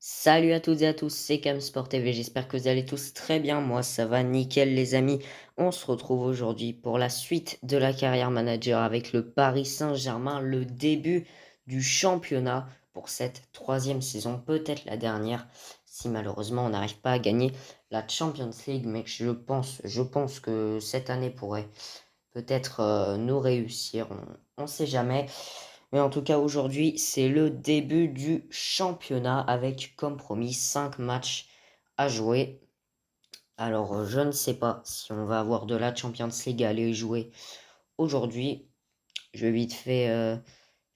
Salut à toutes et à tous, c'est Sport TV, j'espère que vous allez tous très bien, moi ça va nickel les amis. On se retrouve aujourd'hui pour la suite de la carrière manager avec le Paris Saint-Germain, le début du championnat pour cette troisième saison, peut-être la dernière, si malheureusement on n'arrive pas à gagner la Champions League, mais je pense que cette année pourrait peut-être nous réussir, on ne sait jamais. Mais en tout cas, aujourd'hui, c'est le début du championnat avec, comme promis, 5 matchs à jouer. Alors, je ne sais pas si on va avoir de la Champions League à aller jouer aujourd'hui. Je vais vite fait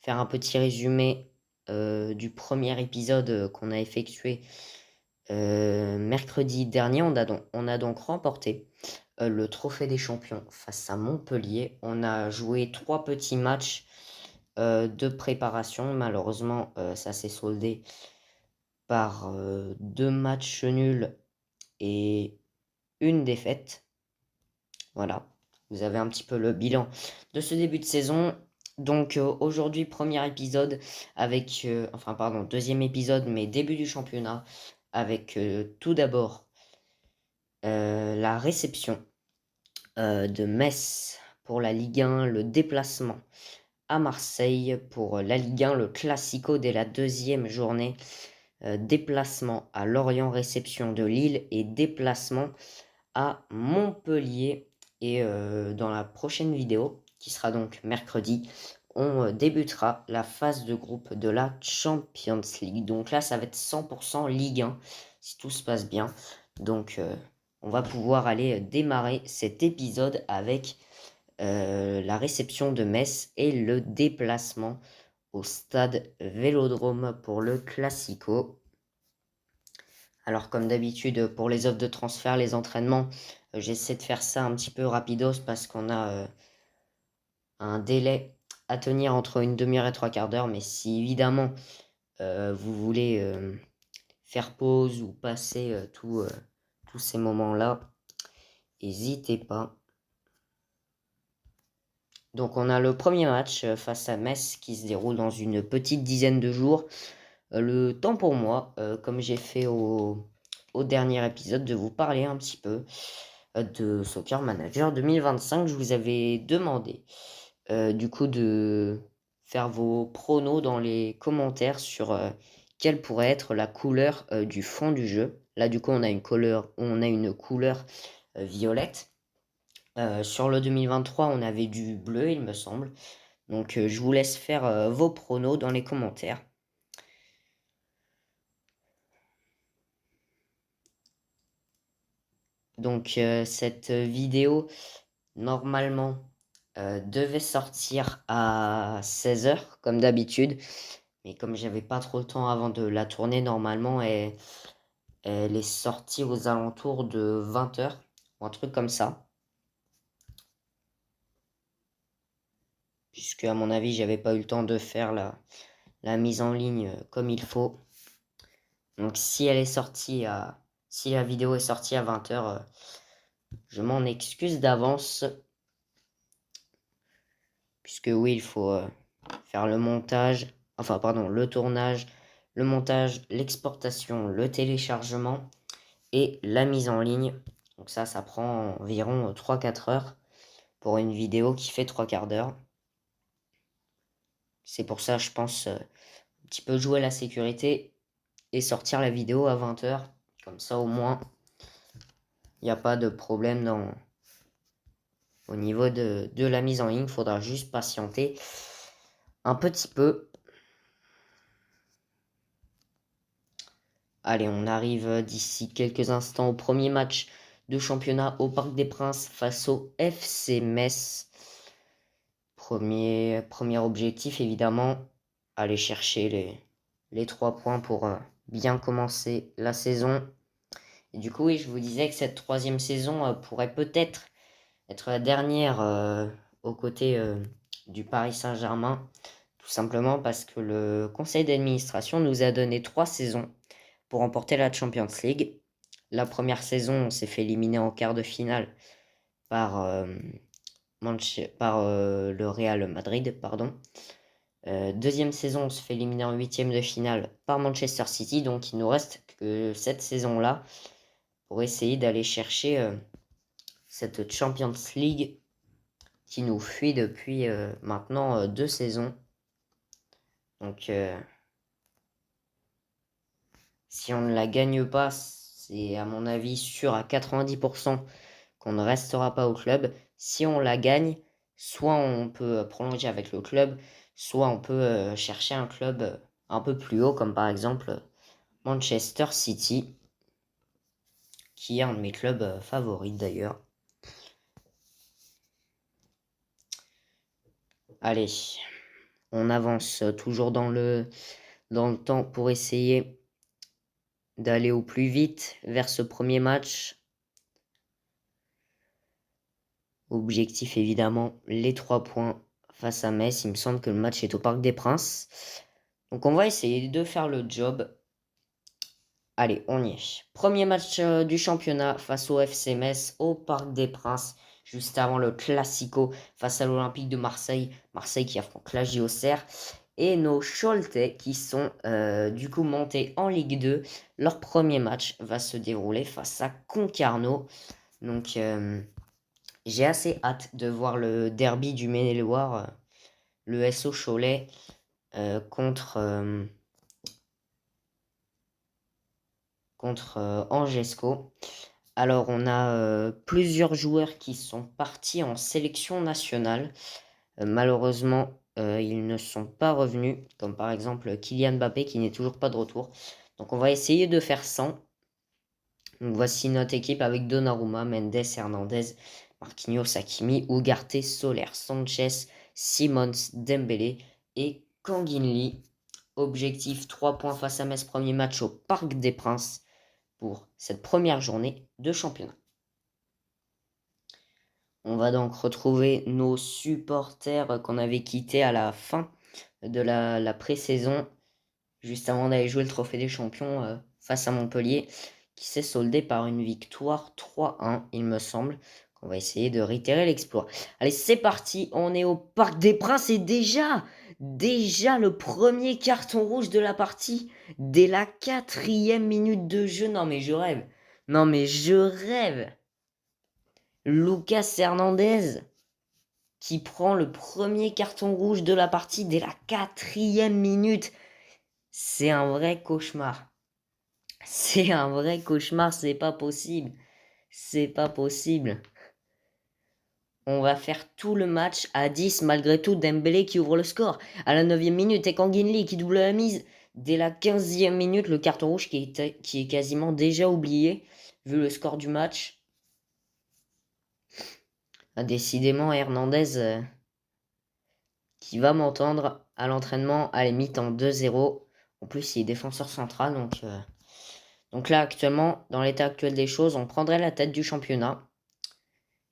faire un petit résumé du premier épisode qu'on a effectué mercredi dernier. On a donc remporté le Trophée des Champions face à Montpellier. On a joué 3 petits matchs de préparation. Malheureusement, ça s'est soldé par 2 matchs nuls et une défaite. Voilà, vous avez un petit peu le bilan de ce début de saison. Donc aujourd'hui, premier épisode avec, deuxième épisode, mais début du championnat, avec tout d'abord la réception de Metz pour la Ligue 1, le déplacement à Marseille pour la Ligue 1, le Classico dès la deuxième journée, déplacement à Lorient, réception de Lille et déplacement à Montpellier. Et dans la prochaine vidéo, qui sera donc mercredi, on débutera la phase de groupe de la Champions League. Donc là, ça va être 100% Ligue 1, si tout se passe bien. Donc on va pouvoir aller démarrer cet épisode avec la réception de Metz et le déplacement au stade Vélodrome pour le Classico. Alors comme d'habitude pour les offres de transfert, les entraînements, j'essaie de faire ça un petit peu rapidos parce qu'on a un délai à tenir entre une demi-heure et 3/4 d'heure. Mais si évidemment vous voulez faire pause ou passer tous ces moments-là, n'hésitez pas. Donc on a le premier match face à Metz qui se déroule dans une petite dizaine de jours. Le temps pour moi, comme j'ai fait au dernier épisode, de vous parler un petit peu de Soccer Manager 2025. Je vous avais demandé du coup de faire vos pronos dans les commentaires sur quelle pourrait être la couleur du fond du jeu. Là du coup on a une couleur violette. Sur le 2023 on avait du bleu il me semble. Donc je vous laisse faire vos pronos dans les commentaires. Donc cette vidéo normalement devait sortir à 16h comme d'habitude. Mais comme j'avais pas trop le temps avant de la tourner, normalement elle est sortie aux alentours de 20h ou un truc comme ça. Puisque à mon avis j'avais pas eu le temps de faire la mise en ligne comme il faut. Donc si la vidéo est sortie à 20h, je m'en excuse d'avance. Puisque oui, il faut faire le montage, le tournage, le montage, l'exportation, le téléchargement et la mise en ligne. Donc ça prend environ 3-4 heures pour une vidéo qui fait 3/4 d'heure. C'est pour ça, je pense, un petit peu jouer la sécurité et sortir la vidéo à 20h. Comme ça, au moins, il n'y a pas de problème au niveau de la mise en ligne. Il faudra juste patienter un petit peu. Allez, on arrive d'ici quelques instants au premier match de championnat au Parc des Princes face au FC Metz. Premier objectif, évidemment, aller chercher les 3 points pour bien commencer la saison. Et du coup, oui, je vous disais que cette troisième saison pourrait peut-être être la dernière aux côtés du Paris Saint-Germain. Tout simplement parce que le conseil d'administration nous a donné 3 saisons pour remporter la Champions League. La première saison, on s'est fait éliminer en quart de finale par le Real Madrid, pardon. Deuxième saison, on se fait éliminer en huitième de finale par Manchester City. Donc il nous reste que cette saison-là pour essayer d'aller chercher cette Champions League qui nous fuit depuis maintenant 2 saisons. Donc si on ne la gagne pas, c'est à mon avis sûr à 90% qu'on ne restera pas au club. Si on la gagne, soit on peut prolonger avec le club, soit on peut chercher un club un peu plus haut, comme par exemple Manchester City, qui est un de mes clubs favoris d'ailleurs. Allez, on avance toujours dans le temps pour essayer d'aller au plus vite vers ce premier match. Objectif évidemment, les 3 points face à Metz. Il me semble que le match est au Parc des Princes. Donc on va essayer de faire le job. Allez, on y est. Premier match du championnat face au FC Metz au Parc des Princes. Juste avant le Classico face à l'Olympique de Marseille. Marseille qui affronte la JOCR. Et nos Choletais qui sont du coup montés en Ligue 2. Leur premier match va se dérouler face à Concarneau. Donc j'ai assez hâte de voir le derby du Maine-et-Loire, le SO Cholet contre Angesco. Alors on a plusieurs joueurs qui sont partis en sélection nationale. Malheureusement, ils ne sont pas revenus, comme par exemple Kylian Mbappé qui n'est toujours pas de retour. Donc on va essayer de faire 100. Donc voici notre équipe avec Donnarumma, Mendes, Hernandez, Marquinhos, Hakimi, Ugarte, Soler, Sanchez, Simons, Dembélé et Kanginli. Objectif 3 points face à Metz, premier match au Parc des Princes pour cette première journée de championnat. On va donc retrouver nos supporters qu'on avait quittés à la fin de la pré-saison, juste avant d'aller jouer le Trophée des Champions face à Montpellier, qui s'est soldé par une victoire 3-1, il me semble. On va essayer de réitérer l'exploit. Allez, c'est parti, on est au Parc des Princes et déjà le premier carton rouge de la partie, dès la 4e minute de jeu. Non mais je rêve. Lucas Hernandez qui prend le premier carton rouge de la partie dès la 4e minute. C'est un vrai cauchemar. C'est un vrai cauchemar, c'est pas possible. C'est pas possible. On va faire tout le match à 10 malgré tout. Dembélé qui ouvre le score à la 9e minute et Kanginli qui double la mise. Dès la 15e minute, le carton rouge qui est quasiment déjà oublié vu le score du match. Décidément, Hernandez qui va m'entendre à l'entraînement à la mi-temps 2-0. En plus, il est défenseur central, donc là, actuellement, dans l'état actuel des choses, on prendrait la tête du championnat.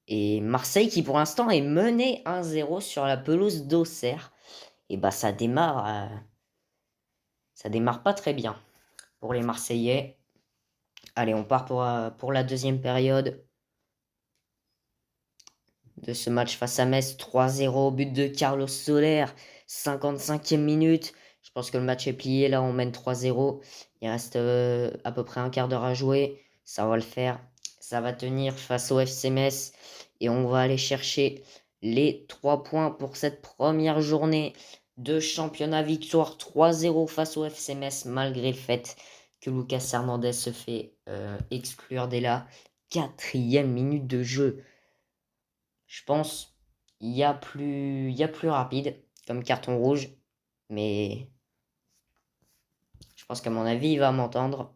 Et Marseille, qui pour l'instant est mené 1-0 sur la pelouse d'Auxerre, et bah ça démarre pas très bien pour les Marseillais. Allez, on part pour la deuxième période de ce match face à Metz. 3-0, but de Carlos Soler, 55e minute. Je pense que le match est plié, là on mène 3-0. Il reste à peu près un quart d'heure à jouer. Ça va le faire. Ça va tenir face au FC Metz. Et on va aller chercher les 3 points pour cette première journée de championnat. Victoire 3-0 face au FC Metz, malgré le fait que Lucas Hernandez se fait exclure dès la 4e minute de jeu. Je pense il y a plus rapide comme carton rouge, mais je pense qu'à mon avis, il va m'entendre.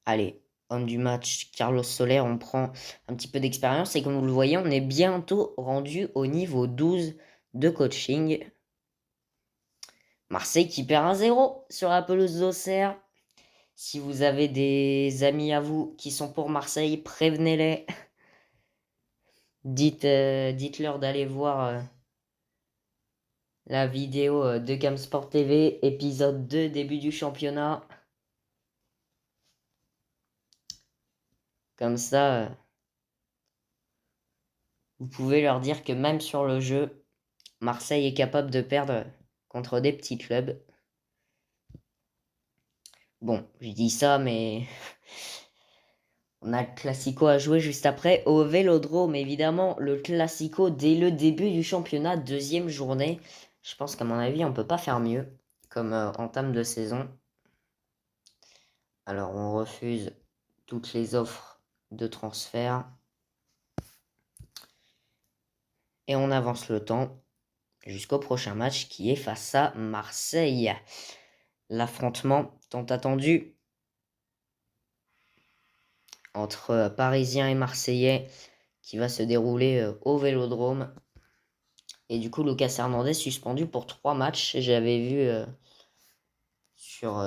Allez, homme du match, Carlos Soler, on prend un petit peu d'expérience et comme vous le voyez, on est bientôt rendu au niveau 12 de coaching. Marseille qui perd 1-0 sur la pelouse d'Auxerre. Si vous avez des amis à vous qui sont pour Marseille, prévenez-les. Dites-leur d'aller voir la vidéo de Gamesport TV, épisode 2, début du championnat. Comme ça, vous pouvez leur dire que même sur le jeu, Marseille est capable de perdre contre des petits clubs. Bon, je dis ça, mais on a le Classico à jouer juste après au Vélodrome. Évidemment, le Classico dès le début du championnat, deuxième journée. Je pense qu'à mon avis, on peut pas faire mieux comme entame de saison. Alors, on refuse toutes les offres de transfert. Et on avance le temps jusqu'au prochain match qui est face à Marseille. L'affrontement tant attendu entre Parisiens et Marseillais qui va se dérouler au Vélodrome. Et du coup, Lucas Hernandez suspendu pour 3 matchs. J'avais vu sur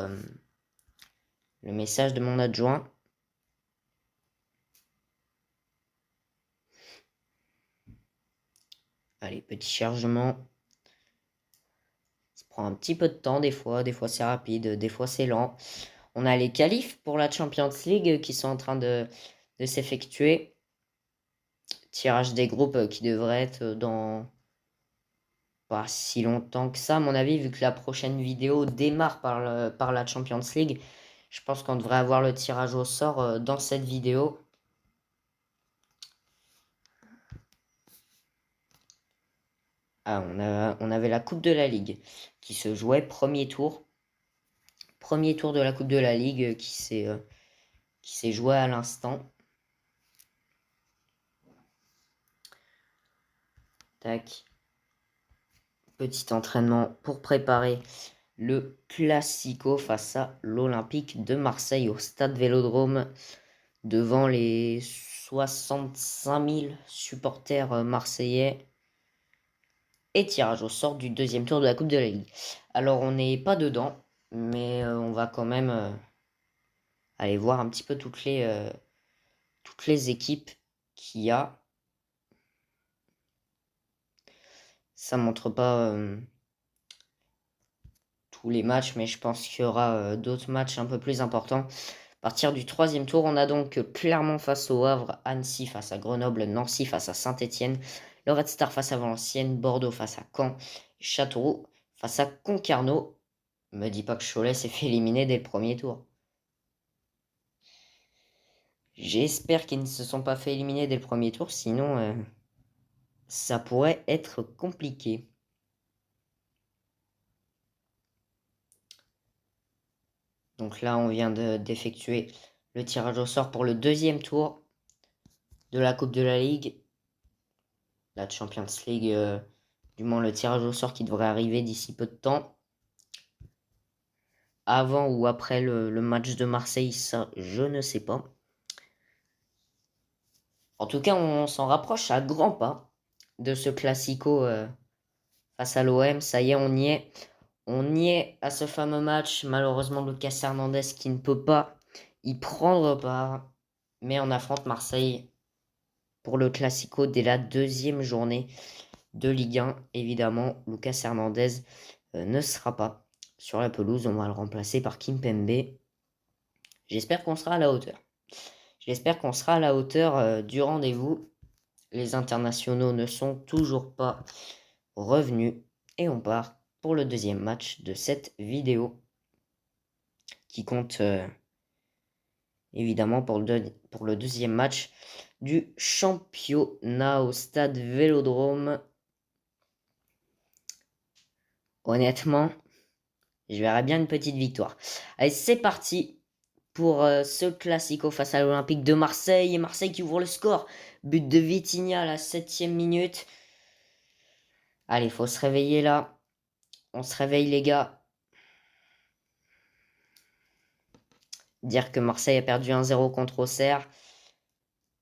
le message de mon adjoint. Allez, petit chargement. Ça prend un petit peu de temps des fois c'est rapide, des fois c'est lent. On a les qualifs pour la Champions League qui sont en train de s'effectuer. Tirage des groupes qui devrait être dans pas si longtemps que ça, à mon avis, vu que la prochaine vidéo démarre par la Champions League. Je pense qu'on devrait avoir le tirage au sort dans cette vidéo. Ah, on avait la Coupe de la Ligue qui se jouait premier tour. Premier tour de la Coupe de la Ligue qui s'est joué à l'instant. Tac. Petit entraînement pour préparer le Classico face à l'Olympique de Marseille au stade Vélodrome devant les 65 000 supporters marseillais. Et tirage au sort du deuxième tour de la Coupe de la Ligue. Alors on n'est pas dedans, mais on va quand même aller voir un petit peu toutes les équipes qu'il y a. Ça montre pas tous les matchs, mais je pense qu'il y aura d'autres matchs un peu plus importants. À partir du troisième tour, on a donc Clermont face au Havre, Annecy face à Grenoble, Nancy face à Saint-Etienne, le Red Star face à Valenciennes, Bordeaux face à Caen, Châteauroux face à Concarneau. Me dis pas que Cholet s'est fait éliminer dès le premier tour. J'espère qu'ils ne se sont pas fait éliminer dès le premier tour, sinon ça pourrait être compliqué. Donc là, on vient d'effectuer le tirage au sort pour le deuxième tour de la Coupe de la Ligue. La Champions League, du moins le tirage au sort qui devrait arriver d'ici peu de temps. Avant ou après le match de Marseille, ça, je ne sais pas. En tout cas, on s'en rapproche à grands pas de ce Classico face à l'OM. Ça y est, on y est. On y est à ce fameux match. Malheureusement, Lucas Hernandez qui ne peut pas y prendre part. Mais on affronte Marseille pour le Classico dès la deuxième journée de Ligue 1. Évidemment, Lucas Hernandez ne sera pas sur la pelouse. On va le remplacer par Kimpembe. J'espère qu'on sera à la hauteur. J'espère qu'on sera à la hauteur du rendez-vous. Les internationaux ne sont toujours pas revenus. Et on part pour le deuxième match de cette vidéo qui compte évidemment pour le deuxième match du championnat au stade Vélodrome. Honnêtement, je verrais bien une petite victoire. Allez, c'est parti pour ce Classico face à l'Olympique de Marseille. Et Marseille qui ouvre le score. But de Vitinha à la 7e minute. Allez, faut se réveiller là. On se réveille les gars. Dire que Marseille a perdu 1-0 contre Auxerre.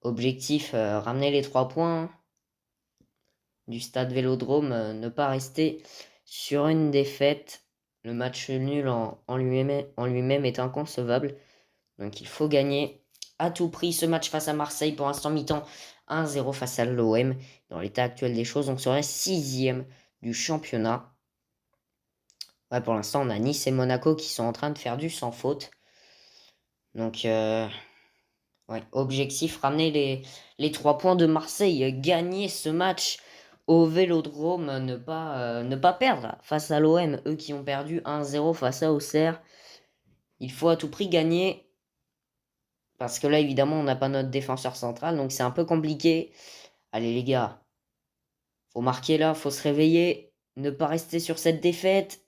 Objectif, ramener les 3 points du stade Vélodrome. Ne pas rester sur une défaite. Le match nul en lui-même est inconcevable. Donc il faut gagner à tout prix ce match face à Marseille. Pour l'instant, mi-temps 1-0 face à l'OM. Dans l'état actuel des choses, on serait 6e du championnat. Ouais, pour l'instant, on a Nice et Monaco qui sont en train de faire du sans faute. Donc, ouais, objectif, ramener les 3 points de Marseille. Gagner ce match au Vélodrome, ne pas perdre là, face à l'OM, eux qui ont perdu 1-0 face à Auxerre. Il faut à tout prix gagner, parce que là, évidemment, on n'a pas notre défenseur central, donc c'est un peu compliqué. Allez les gars, faut marquer là, faut se réveiller, ne pas rester sur cette défaite.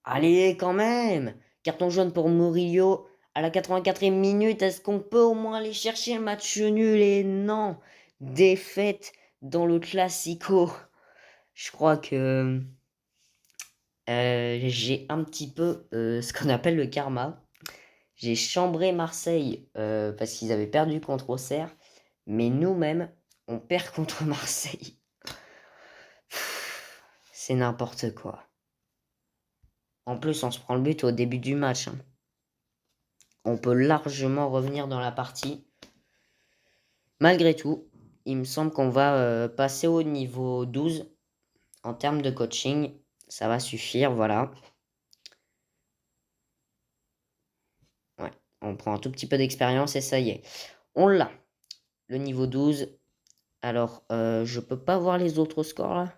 Allez, quand même! Carton jaune pour Murillo à la 84e minute. Est-ce qu'on peut au moins aller chercher un match nul? Et non! Défaite dans le Classico. Je crois que j'ai un petit peu ce qu'on appelle le karma. J'ai chambré Marseille parce qu'ils avaient perdu contre Auxerre. Mais nous-mêmes, on perd contre Marseille. C'est n'importe quoi. En plus, on se prend le but au début du match. Hein. On peut largement revenir dans la partie. Malgré tout, il me semble qu'on va passer au niveau 12 en termes de coaching. Ça va suffire, voilà. Ouais, on prend un tout petit peu d'expérience et ça y est. On l'a. Le niveau 12. Alors, je peux pas voir les autres scores là.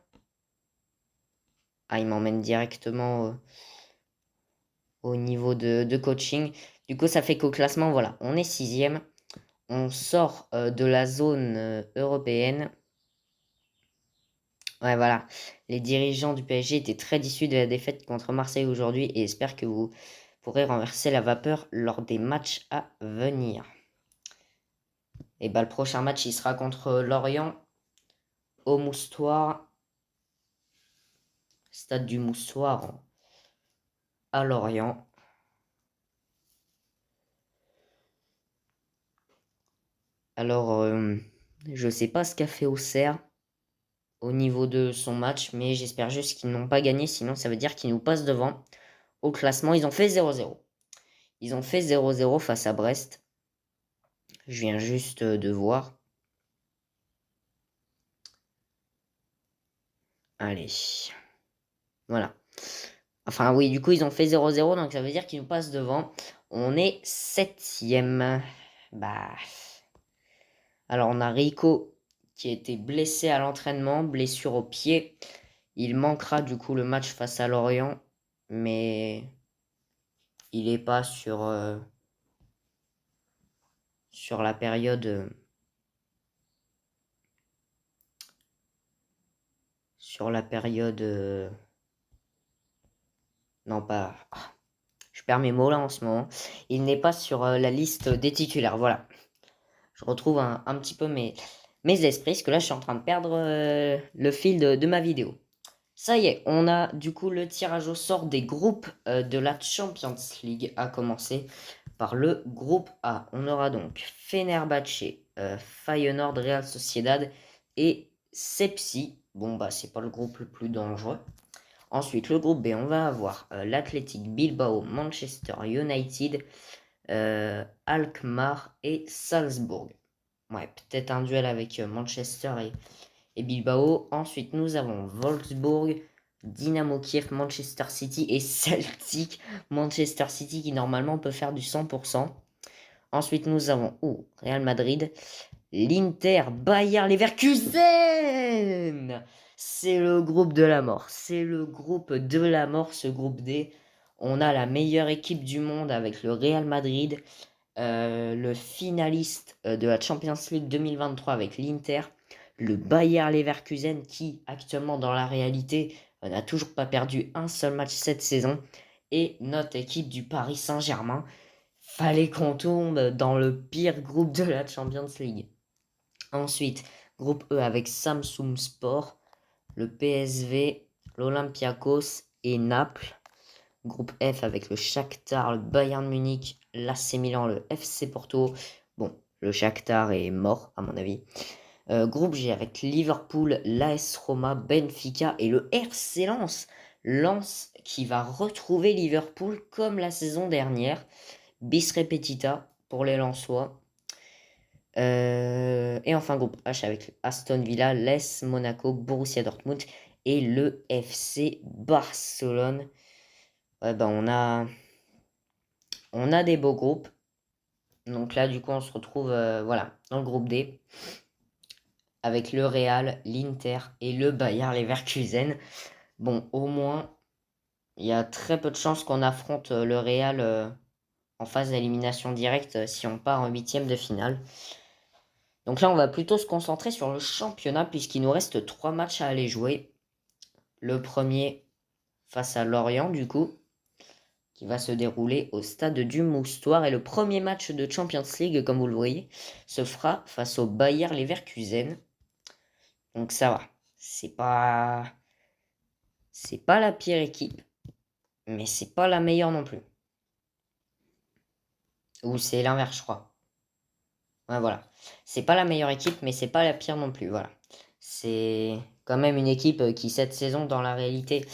Ah, il m'emmène directement au niveau de coaching. Du coup, ça fait qu'au classement, voilà, on est 6e. On sort de la zone européenne. Ouais, voilà. Les dirigeants du PSG étaient très déçus de la défaite contre Marseille aujourd'hui et espèrent que vous pourrez renverser la vapeur lors des matchs à venir. Et bah, le prochain match, il sera contre Lorient au Moustoir. Stade du Moustoir à Lorient. Alors, je sais pas ce qu'a fait Auxerre au niveau de son match, mais j'espère juste qu'ils n'ont pas gagné, sinon ça veut dire qu'ils nous passent devant au classement. Ils ont fait 0-0. Ils ont fait 0-0 face à Brest. Je viens juste de voir. Allez. Voilà. Enfin oui, du coup ils ont fait 0-0, donc ça veut dire qu'ils nous passent devant. On est 7e. Bah. Alors on a Rico qui a été blessé à l'entraînement, blessure au pied. Il manquera du coup le match face à Lorient, mais il n'est pas sur la période non pas je perds mes mots là en ce moment. Il n'est pas sur la liste des titulaires. Voilà. Je retrouve un petit peu mes esprits, parce que là je suis en train de perdre le fil de ma vidéo. Ça y est, on a du coup le tirage au sort des groupes de la Champions League, à commencer par le groupe A. On aura donc Fenerbahçe, Feyenoord, Real Sociedad et Sepsi. Bon bah c'est pas le groupe le plus dangereux. Ensuite le groupe B, on va avoir l'Athletic Bilbao, Manchester United, Alkmaar et Salzbourg. Ouais, peut-être un duel avec Manchester et Bilbao. Ensuite, nous avons Wolfsburg, Dynamo Kiev, Manchester City et Celtic. Manchester City qui normalement peut faire du 100%. Ensuite, nous avons Real Madrid, l'Inter, Bayer Leverkusen. C'est le groupe de la mort. C'est le groupe de la mort, ce groupe D. On a la meilleure équipe du monde avec le Real Madrid, le finaliste de la Champions League 2023 avec l'Inter, le Bayer Leverkusen qui actuellement dans la réalité n'a toujours pas perdu un seul match cette saison, et notre équipe du Paris Saint-Germain. Fallait qu'on tombe dans le pire groupe de la Champions League. Ensuite, groupe E avec Samsung Sport, le PSV, l'Olympiakos et Naples. Groupe F avec le Shakhtar, le Bayern Munich, l'AC Milan, le FC Porto. Bon, le Shakhtar est mort, à mon avis. Groupe G avec Liverpool, l'AS Roma, Benfica et le RC Lens. Lens qui va retrouver Liverpool comme la saison dernière. Bis repetita pour les Lensois. Et enfin, groupe H avec Aston Villa, l'AS Monaco, Borussia Dortmund et le FC Barcelone. Ouais, ben on a des beaux groupes. Donc là, du coup, on se retrouve voilà, dans le groupe D. avec le Real, l'Inter et le Bayer Leverkusen. Bon, au moins, il y a très peu de chances qu'on affronte le Real en phase d'élimination directe si on part en huitième de finale. Donc là, on va plutôt se concentrer sur le championnat puisqu'il nous reste 3 matchs à aller jouer. Le premier face à Lorient, du coup, qui va se dérouler au stade du Moustoir. Et le premier match de Champions League, comme vous le voyez, se fera face au Bayer Leverkusen. Donc ça va. C'est pas la pire équipe, mais c'est pas la meilleure non plus. Ou c'est l'inverse, je crois. Ouais, voilà. C'est pas la meilleure équipe, mais c'est pas la pire non plus. Voilà. C'est quand même une équipe qui, cette saison, dans la réalité,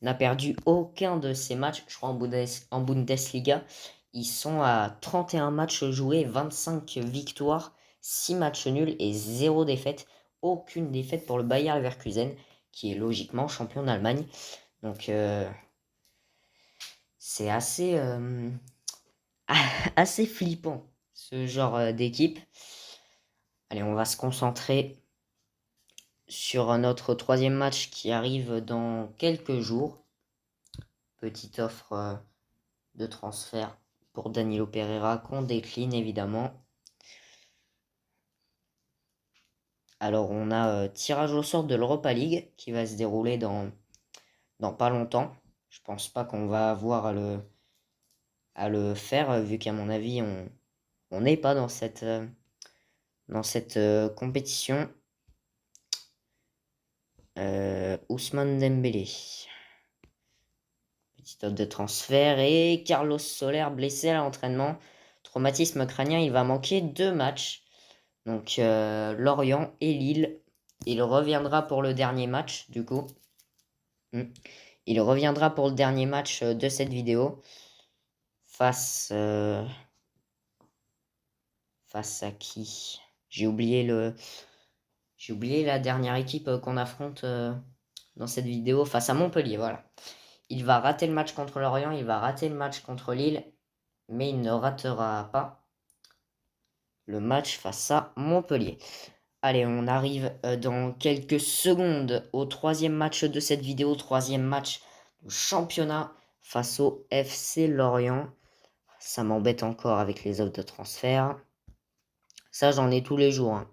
n'a perdu aucun de ses matchs. Je crois en Bundesliga, ils sont à 31 matchs joués, 25 victoires, 6 matchs nuls et 0 défaite. Aucune défaite pour le Bayer Leverkusen, qui est logiquement champion d'Allemagne. Donc, c'est assez flippant, ce genre d'équipe. Allez, on va se concentrer sur notre troisième match qui arrive dans quelques jours. Petite offre de transfert pour Danilo Pereira qu'on décline évidemment. Alors on a tirage au sort de l'Europa League qui va se dérouler dans pas longtemps. Je pense pas qu'on va avoir à le faire vu qu'à mon avis on n'est pas dans cette compétition. Ousmane Dembélé. Petite offre de transfert et Carlos Soler blessé à l'entraînement. Traumatisme crânien, il va manquer 2 matchs. Donc Lorient et Lille. Il reviendra pour le dernier match du coup. Il reviendra pour le dernier match de cette vidéo. Face à qui? J'ai oublié la dernière équipe qu'on affronte dans cette vidéo. Face à Montpellier, voilà. Il va rater le match contre Lorient, il va rater le match contre Lille, mais il ne ratera pas le match face à Montpellier. Allez, on arrive dans quelques secondes au troisième match de cette vidéo, troisième match du championnat face au FC Lorient. Ça m'embête encore avec les offres de transfert. Ça, j'en ai tous les jours, hein.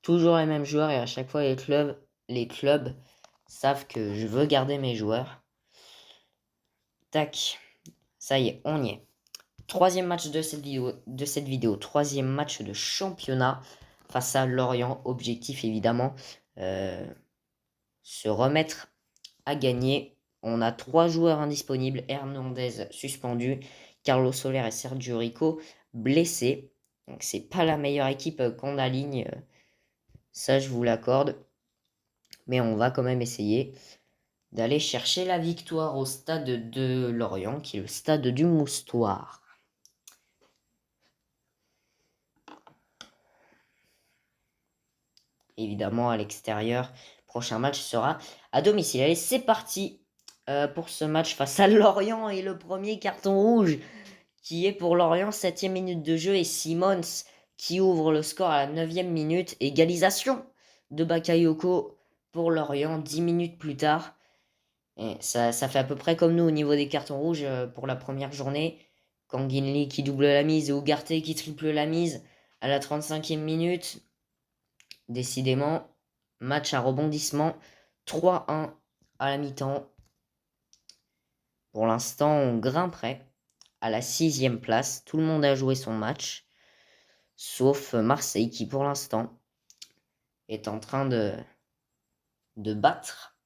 Toujours les mêmes joueurs et à chaque fois les clubs savent que je veux garder mes joueurs. Tac, ça y est, on y est. Troisième match de cette vidéo, troisième match de championnat face à Lorient. Objectif évidemment, se remettre à gagner. On a 3 joueurs indisponibles, Hernandez suspendu, Carlos Soler et Sergio Rico blessés. Donc c'est pas la meilleure équipe qu'on aligne, ça je vous l'accorde. Mais on va quand même essayer d'aller chercher la victoire au stade de Lorient, qui est le stade du Moustoir. Évidemment, à l'extérieur, prochain match sera à domicile. Allez, c'est parti pour ce match face à Lorient. Et le premier carton rouge qui est pour Lorient, 7e minute de jeu. Et Simons qui ouvre le score à la 9e minute. Égalisation de Bakayoko pour Lorient 10 minutes plus tard. Et ça fait à peu près comme nous au niveau des cartons rouges pour la première journée. Kanginli qui double la mise et Ugarte qui triple la mise à la 35e minute. Décidément, match à rebondissement. 3-1 à la mi-temps. Pour l'instant, on grimperait à la 6e place. Tout le monde a joué son match. Sauf Marseille qui, pour l'instant, est en train de battre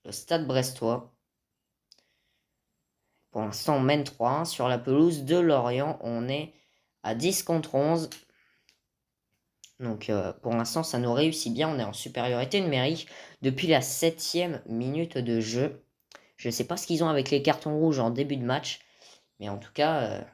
le Stade Brestois. Pour l'instant, on mène 3-1 sur la pelouse de Lorient. On est à 10 contre 11. Donc pour l'instant, ça nous réussit bien. On est en supériorité numérique depuis la 7e minute de jeu. Je ne sais pas ce qu'ils ont avec les cartons rouges en début de match. Mais en tout cas,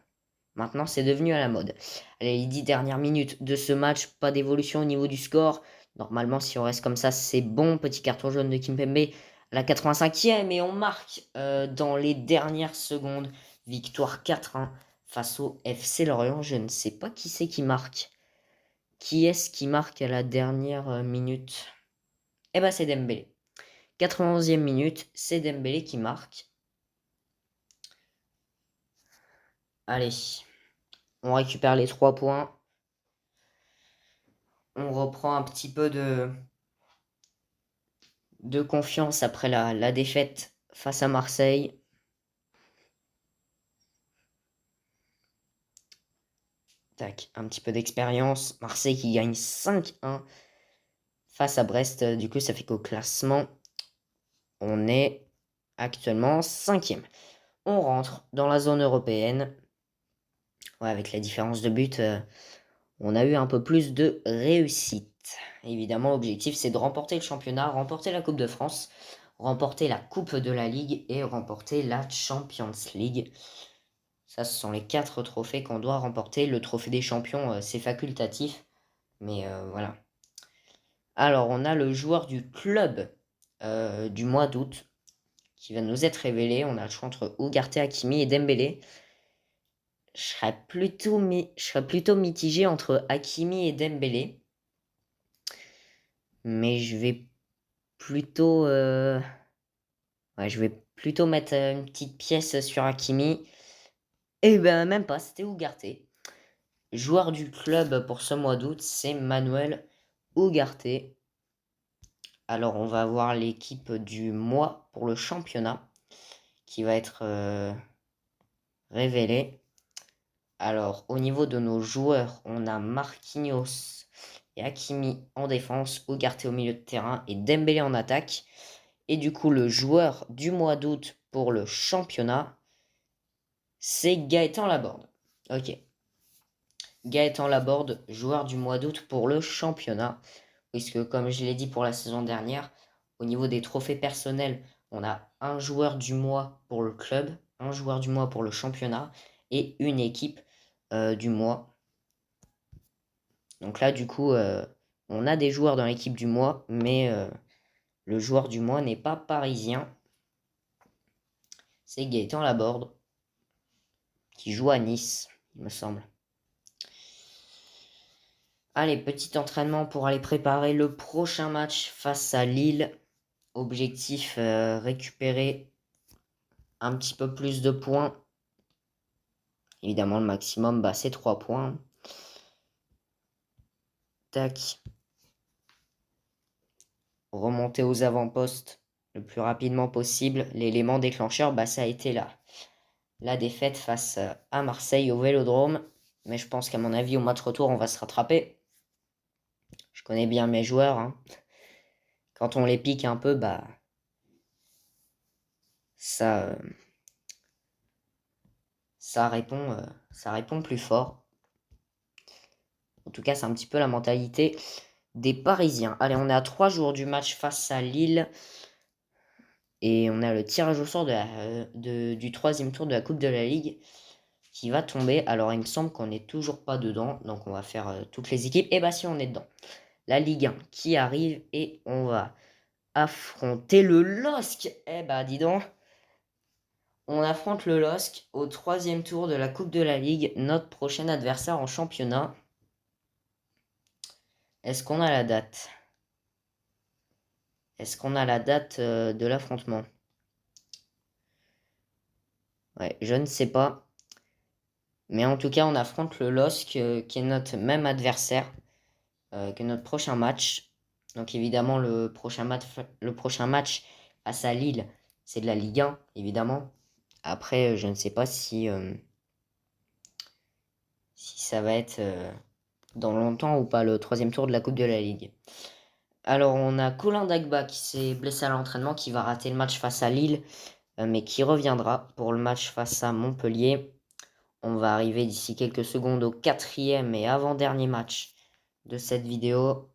maintenant, c'est devenu à la mode. Allez, les 10 dernières minutes de ce match, pas d'évolution au niveau du score. Normalement, si on reste comme ça, c'est bon. Petit carton jaune de Kimpembe à la 85e. Et on marque dans les dernières secondes. Victoire 4-1 face au FC Lorient. Je ne sais pas qui c'est qui marque. Qui est-ce qui marque à la dernière minute? Eh ben c'est Dembélé. 91e minute, c'est Dembélé qui marque. Allez, on récupère les 3 points. On reprend un petit peu de confiance après la défaite face à Marseille. Tac, un petit peu d'expérience. Marseille qui gagne 5-1 face à Brest. Du coup, ça fait qu'au classement, on est actuellement 5e. On rentre dans la zone européenne. Ouais, avec la différence de but, on a eu un peu plus de réussite. Évidemment, l'objectif, c'est de remporter le championnat, remporter la Coupe de France, remporter la Coupe de la Ligue et remporter la Champions League. Ça, ce sont les 4 trophées qu'on doit remporter. Le trophée des champions, c'est facultatif. Mais voilà. Alors, on a le joueur du club du mois d'août qui va nous être révélé. On a le choix entre Ugarte, Hakimi et Dembélé. Je serais plutôt mitigé entre Hakimi et Dembélé. Mais je vais plutôt, je vais plutôt mettre une petite pièce sur Hakimi. Et ben même pas, c'était Ugarte. Joueur du club pour ce mois d'août, c'est Manuel Ugarte. Alors on va avoir l'équipe du mois pour le championnat qui va être révélée. Alors au niveau de nos joueurs, on a Marquinhos et Hakimi en défense, Ugarte au milieu de terrain et Dembélé en attaque. Et du coup, le joueur du mois d'août pour le championnat, c'est Gaëtan Laborde. Ok. Gaëtan Laborde, joueur du mois d'août pour le championnat. Puisque, comme je l'ai dit pour la saison dernière, au niveau des trophées personnels, on a un joueur du mois pour le club, un joueur du mois pour le championnat et une équipe du mois. Donc là, du coup, on a des joueurs dans l'équipe du mois, mais le joueur du mois n'est pas parisien. C'est Gaëtan Laborde, qui joue à Nice, il me semble. Allez, petit entraînement pour aller préparer le prochain match face à Lille. Objectif, récupérer un petit peu plus de points. Évidemment, le maximum, c'est 3 points. Tac. Remonter aux avant-postes le plus rapidement possible. L'élément déclencheur, ça a été la défaite face à Marseille au Vélodrome. Mais je pense qu'à mon avis, au match retour, on va se rattraper. Je connais bien mes joueurs. Hein. Quand on les pique un peu, ça répond plus fort. En tout cas, c'est un petit peu la mentalité des Parisiens. Allez, on est à 3 jours du match face à Lille. Et on a le tirage au sort du 3e tour de la Coupe de la Ligue qui va tomber. Alors, il me semble qu'on n'est toujours pas dedans. Donc, on va faire toutes les équipes. Et si, on est dedans. La Ligue 1 qui arrive. Et on va affronter le LOSC. Dis donc. On affronte le LOSC au 3e tour de la Coupe de la Ligue. Notre prochain adversaire en championnat. Est-ce qu'on a la date? Est-ce qu'on a la date de l'affrontement? Ouais, je ne sais pas. Mais en tout cas, on affronte le LOSC qui est notre même adversaire que notre prochain match. Donc évidemment, le prochain match face à Lille, c'est de la Ligue 1, évidemment. Après, je ne sais pas si ça va être dans longtemps ou pas le 3e tour de la Coupe de la Ligue. Alors, on a Colin Dagba qui s'est blessé à l'entraînement, qui va rater le match face à Lille, mais qui reviendra pour le match face à Montpellier. On va arriver d'ici quelques secondes au 4e et avant-dernier match de cette vidéo.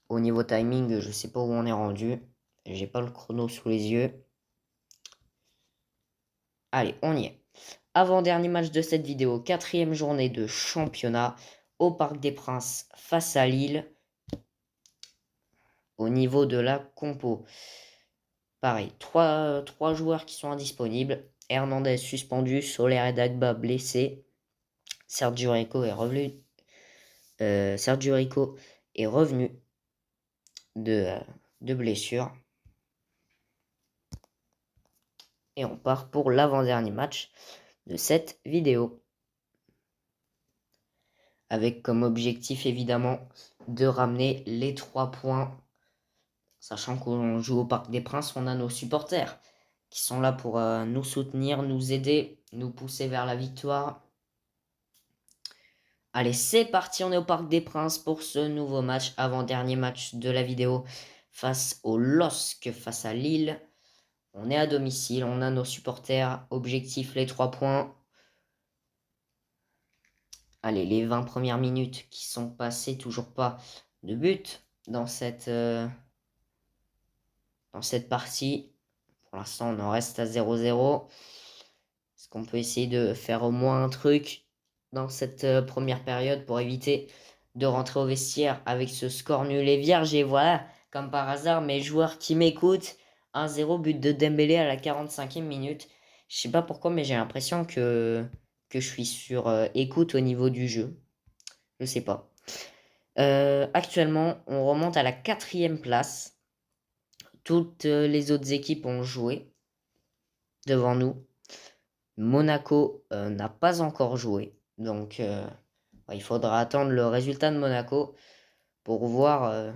Au niveau timing, je sais pas où on est rendu. J'ai pas le chrono sous les yeux. Allez, on y est. Avant-dernier match de cette vidéo, 4e journée de championnat au Parc des Princes face à Lille. Au niveau de la compo, pareil, 3 joueurs qui sont indisponibles. Hernandez suspendu, Soler et Dagba blessés. Sergio Rico est revenu Sergio Rico est revenu de blessure. Et on part pour l'avant-dernier match de cette vidéo. Avec comme objectif évidemment de ramener les 3 points. Sachant qu'on joue au Parc des Princes, on a nos supporters qui sont là pour nous soutenir, nous aider, nous pousser vers la victoire. Allez, c'est parti, on est au Parc des Princes pour ce nouveau match, avant-dernier match de la vidéo face au LOSC, face à Lille. On est à domicile, on a nos supporters, objectif les 3 points. Allez, les 20 premières minutes qui sont passées, toujours pas de but dans cette partie. Pour l'instant, on en reste à 0-0. Est-ce qu'on peut essayer de faire au moins un truc dans cette première période pour éviter de rentrer au vestiaire avec ce score nul et vierge? Et voilà, comme par hasard, mes joueurs qui m'écoutent, 1-0, but de Dembélé à la 45e minute. Je sais pas pourquoi, mais j'ai l'impression que je suis sur écoute au niveau du jeu. Je sais pas. Actuellement, on remonte à la 4e place. Toutes les autres équipes ont joué devant nous. Monaco n'a pas encore joué. Donc, il faudra attendre le résultat de Monaco pour voir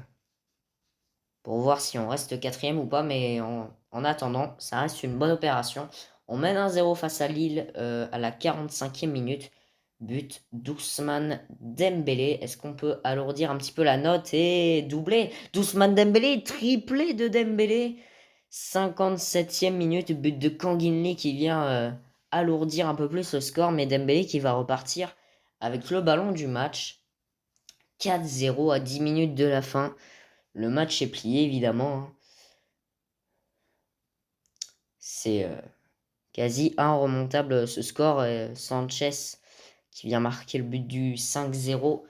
si on reste 4e ou pas. Mais en attendant, ça reste une bonne opération. On mène 1-0 face à Lille à la 45e minute. But d'Ousmane Dembélé. Est-ce qu'on peut alourdir un petit peu la note et doubler d'Ousmane Dembélé, triplé de Dembélé. 57e minute, but de Kanginli qui vient alourdir un peu plus le score, mais Dembélé qui va repartir avec le ballon du match. 4-0 à 10 minutes de la fin. Le match est plié évidemment. C'est quasi inremontable ce score. Sanchez qui vient marquer le but du 5-0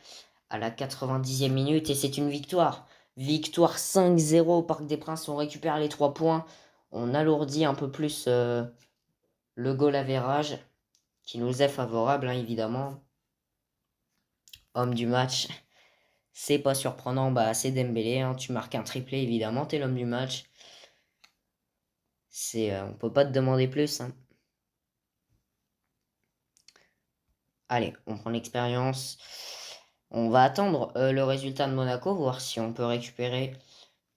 à la 90e minute et c'est une victoire. Victoire 5-0 au Parc des Princes, on récupère les 3 points. On alourdit un peu plus le goal average qui nous est favorable, hein, évidemment. Homme du match, c'est pas surprenant, c'est Dembélé. Hein, tu marques un triplé, évidemment, t'es l'homme du match. On peut pas te demander plus. Hein. Allez, on prend l'expérience. On va attendre le résultat de Monaco, voir si on peut récupérer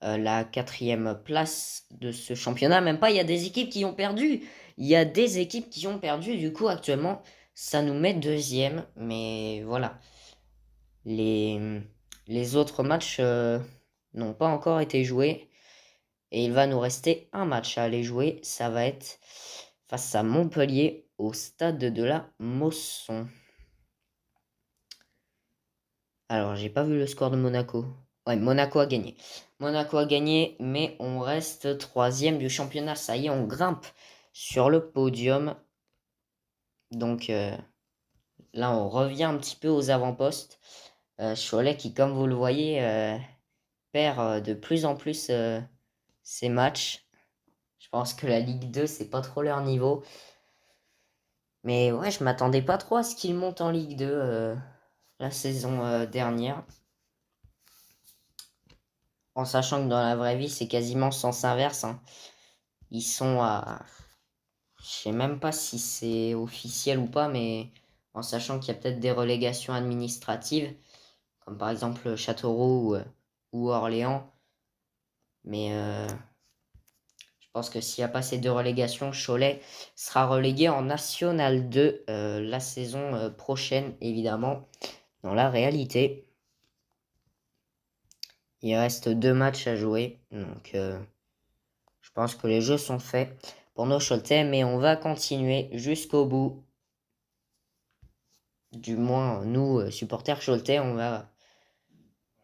la 4e place de ce championnat. Même pas, il y a des équipes qui ont perdu. Il y a des équipes qui ont perdu. Du coup, actuellement, ça nous met 2e. Mais voilà. Les autres matchs n'ont pas encore été joués. Et il va nous rester un match à aller jouer. Ça va être face à Montpellier au stade de la Mosson. Alors, j'ai pas vu le score de Monaco. Ouais, Monaco a gagné. Monaco a gagné, mais on reste 3e du championnat. Ça y est, on grimpe sur le podium. Donc là, on revient un petit peu aux avant-postes. Cholet qui, comme vous le voyez, perd de plus en plus ses matchs. Je pense que la Ligue 2, c'est pas trop leur niveau. Mais ouais, je m'attendais pas trop à ce qu'ils montent en Ligue 2 la saison dernière. En sachant que dans la vraie vie, c'est quasiment sens inverse. Hein. Ils sont à... Je sais même pas si c'est officiel ou pas, mais en sachant qu'il y a peut-être des relégations administratives, comme par exemple Châteauroux ou Orléans. Mais je pense que s'il n'y a pas ces 2 relégations, Cholet sera relégué en National 2 la saison prochaine, évidemment, dans la réalité. Il reste 2 matchs à jouer, donc je pense que les jeux sont faits pour nos Choletais, mais on va continuer jusqu'au bout. Du moins, nous, supporters Choletais, on va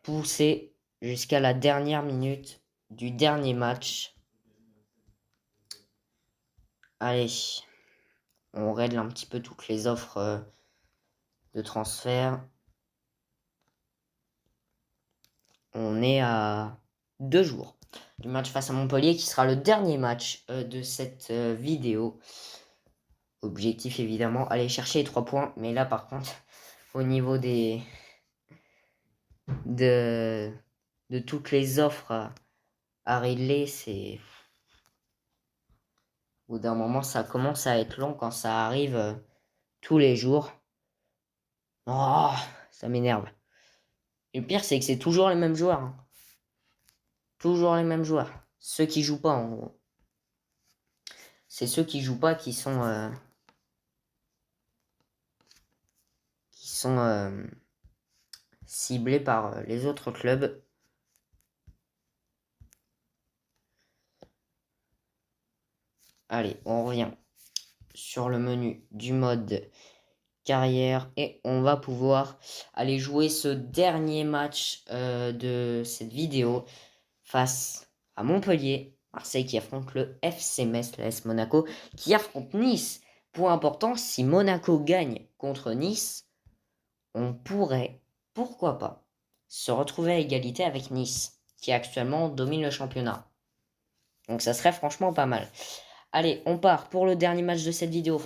pousser jusqu'à la dernière minute du dernier match. Allez, on règle un petit peu toutes les offres de transfert. On est à 2 jours du match face à Montpellier qui sera le dernier match de cette vidéo. Objectif évidemment, aller chercher les 3 points. Mais là par contre, au niveau des de, de toutes les offres à régler. C'est au bout d'un moment, ça commence à être long quand ça arrive tous les jours. Oh, ça m'énerve. Et le pire, c'est que c'est toujours les mêmes joueurs, hein. Toujours les mêmes joueurs. Ceux qui jouent pas, en gros. C'est ceux qui jouent pas qui sont ciblés par les autres clubs. Allez, on revient sur le menu du mode carrière et on va pouvoir aller jouer ce dernier match de cette vidéo face à Montpellier. Marseille qui affronte le FC Metz, l'AS Monaco, qui affronte Nice. Point important, si Monaco gagne contre Nice, on pourrait, pourquoi pas, se retrouver à égalité avec Nice, qui actuellement domine le championnat. Donc ça serait franchement pas mal. Allez, on part pour le dernier match de cette vidéo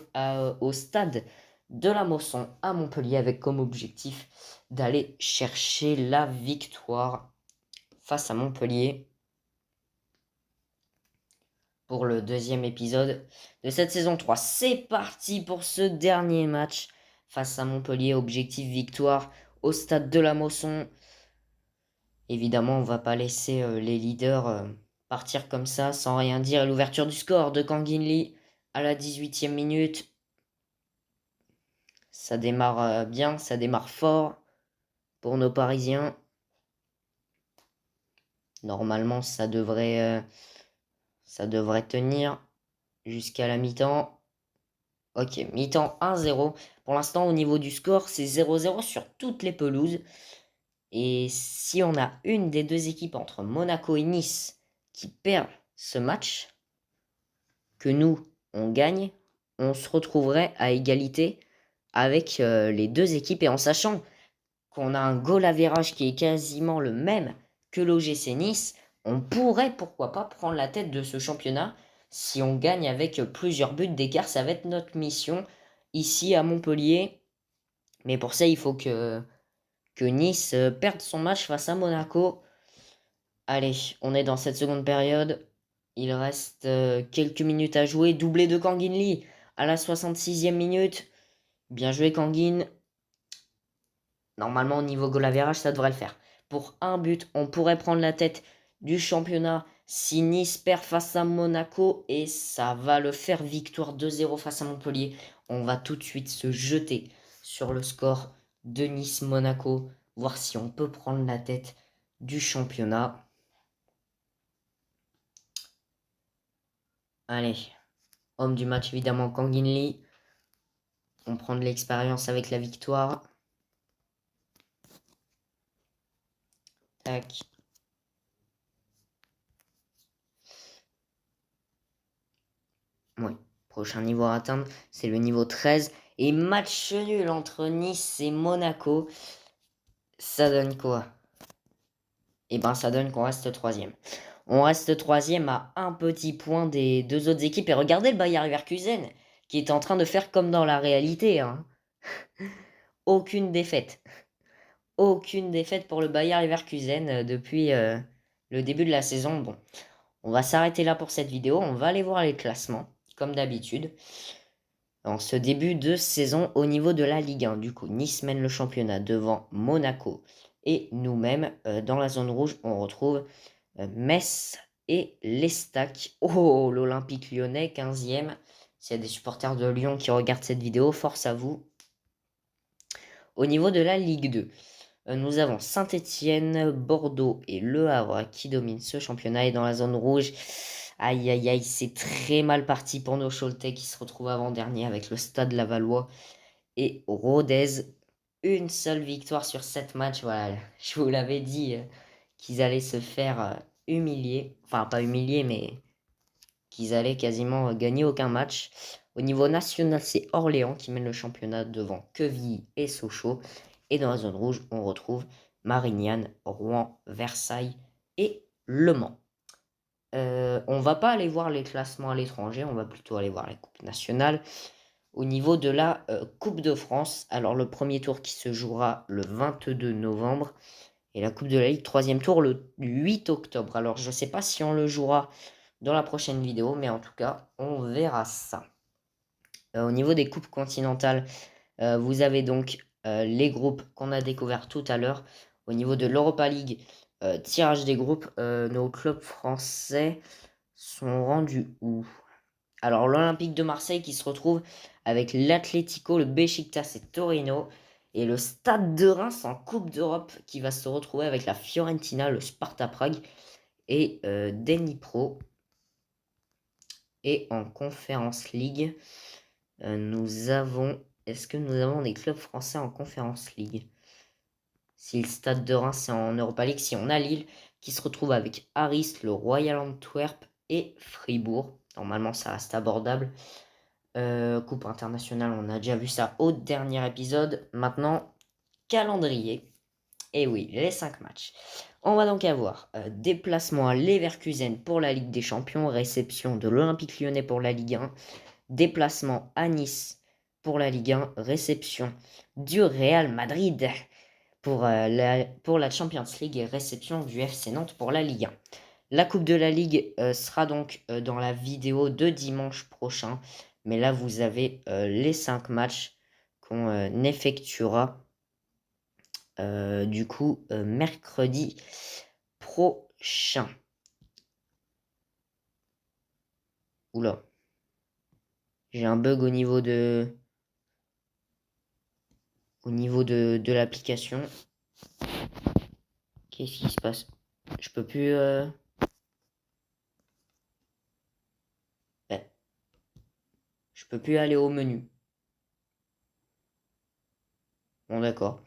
au stade de la Mosson à Montpellier avec comme objectif d'aller chercher la victoire face à Montpellier pour le deuxième épisode de cette saison 3. C'est parti pour ce dernier match face à Montpellier. Objectif victoire au stade de la Mosson. Évidemment, on va pas laisser les leaders partir comme ça sans rien dire. L'ouverture du score de Kang In Lee à la 18e minute. Ça démarre bien, ça démarre fort pour nos Parisiens. Normalement, ça devrait tenir jusqu'à la mi-temps. Ok, mi-temps 1-0. Pour l'instant, au niveau du score, c'est 0-0 sur toutes les pelouses. Et si on a une des deux équipes entre Monaco et Nice qui perd ce match, que nous, on gagne, on se retrouverait à égalité avec les deux équipes. Et en sachant qu'on a un goal average qui est quasiment le même que l'OGC Nice, on pourrait, pourquoi pas, prendre la tête de ce championnat si on gagne avec plusieurs buts d'écart. Ça va être notre mission ici à Montpellier. Mais pour ça, il faut que Nice perde son match face à Monaco. Allez, on est dans cette seconde période. Il reste quelques minutes à jouer. Doublé de Kang In Lee à la 66e minute. Bien joué Kangin. Normalement, au niveau goal average, ça devrait le faire. Pour un but, on pourrait prendre la tête du championnat si Nice perd face à Monaco. Et ça va le faire. Victoire 2-0 face à Montpellier. On va tout de suite se jeter sur le score de Nice-Monaco. Voir si on peut prendre la tête du championnat. Allez, homme du match évidemment Kang In Lee. On prend de l'expérience avec la victoire. Tac. Oui, prochain niveau à atteindre, c'est le niveau 13. Et match nul entre Nice et Monaco. Ça donne quoi? Eh ben, ça donne qu'on reste troisième. On reste troisième à un petit point des deux autres équipes. Et regardez le Bayer Leverkusen, qui est en train de faire comme dans la réalité, hein. Aucune défaite. Aucune défaite pour le Bayer Leverkusen depuis le début de la saison. Bon, on va s'arrêter là pour cette vidéo. On va aller voir les classements, comme d'habitude. En ce début de saison au niveau de la Ligue 1, du coup, Nice mène le championnat devant Monaco. Et nous-mêmes, dans la zone rouge, on retrouve Metz et l'Estac. Oh, l'Olympique lyonnais, 15e. S'il y a des supporters de Lyon qui regardent cette vidéo, force à vous. Au niveau de la Ligue 2, nous avons Saint-Étienne, Bordeaux et Le Havre qui dominent ce championnat. Et dans la zone rouge, aïe aïe aïe, c'est très mal parti pour nos Choletais qui se retrouvent avant-dernier avec le Stade Lavallois et Rodez. Une seule victoire sur 7 matchs. Voilà, je vous l'avais dit qu'ils allaient se faire humilier. Enfin, pas humilier, mais qu'ils allaient quasiment gagner aucun match. Au niveau national, c'est Orléans qui mène le championnat devant Quevilly et Sochaux. Et dans la zone rouge, on retrouve Marignane, Rouen, Versailles et Le Mans. On va pas aller voir les classements à l'étranger, on va plutôt aller voir les coupes nationales. Au niveau de la Coupe de France, alors le premier tour qui se jouera le 22 novembre Et la Coupe de la Ligue, troisième tour, le 8 octobre. Alors, je ne sais pas si on le jouera dans la prochaine vidéo, mais en tout cas, on verra ça. Au niveau des coupes continentales, vous avez donc les groupes qu'on a découverts tout à l'heure. Au niveau de l'Europa League, tirage des groupes, nos clubs français sont rendus où? Alors, l'Olympique de Marseille qui se retrouve avec l'Atlético, le Beşiktaş et Torino. Et le Stade de Reims en Coupe d'Europe qui va se retrouver avec la Fiorentina, le Sparta Prague et Dnipro. Et en Conference League, nous avons... Est-ce que nous avons des clubs français en Conference League? Si le Stade de Reims est en Europa League, si on a Lille qui se retrouve avec Aris, le Royal Antwerp et Fribourg. Normalement, ça reste abordable. Coupe internationale, on a déjà vu ça au dernier épisode. Maintenant, calendrier. Et oui, les 5 matchs. On va donc avoir déplacement à Leverkusen pour la Ligue des Champions, réception de l'Olympique Lyonnais pour la Ligue 1, déplacement à Nice pour la Ligue 1, réception du Real Madrid pour la Champions League et réception du FC Nantes pour la Ligue 1. La Coupe de la Ligue sera donc dans la vidéo de dimanche prochain. Mais là, vous avez les 5 matchs qu'on effectuera du coup mercredi prochain. Oula. J'ai un bug au niveau de l'application. Qu'est-ce qui se passe? Je peux plus... ouais. Je peux plus aller au menu. Bon, d'accord.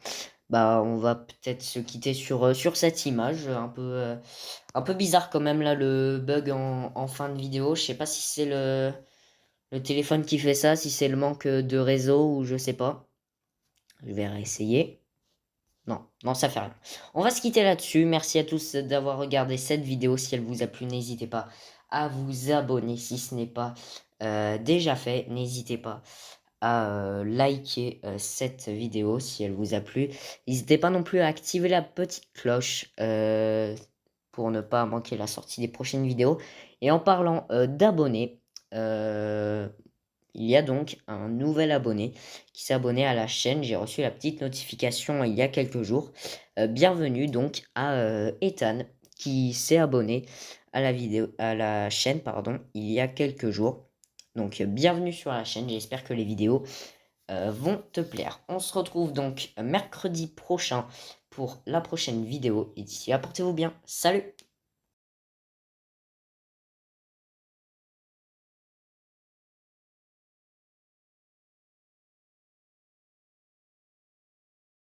Bah, on va peut-être se quitter sur cette image. Un peu bizarre quand même, là, le bug en fin de vidéo. Je sais pas si c'est le téléphone qui fait ça, si c'est le manque de réseau ou je sais pas. Je vais réessayer. Non, ça fait rien. On va se quitter là-dessus. Merci à tous d'avoir regardé cette vidéo. Si elle vous a plu, n'hésitez pas à vous abonner si ce n'est pas déjà fait. N'hésitez pas à liker cette vidéo si elle vous a plu. N'hésitez pas non plus à activer la petite cloche pour ne pas manquer la sortie des prochaines vidéos. Et en parlant d'abonnés, il y a donc un nouvel abonné qui s'est abonné à la chaîne. J'ai reçu la petite notification il y a quelques jours. Bienvenue donc à Ethan qui s'est abonné à la chaîne, il y a quelques jours. Donc bienvenue sur la chaîne. J'espère que les vidéos vont te plaire. On se retrouve donc mercredi prochain pour la prochaine vidéo. Et d'ici là, portez-vous bien. Salut!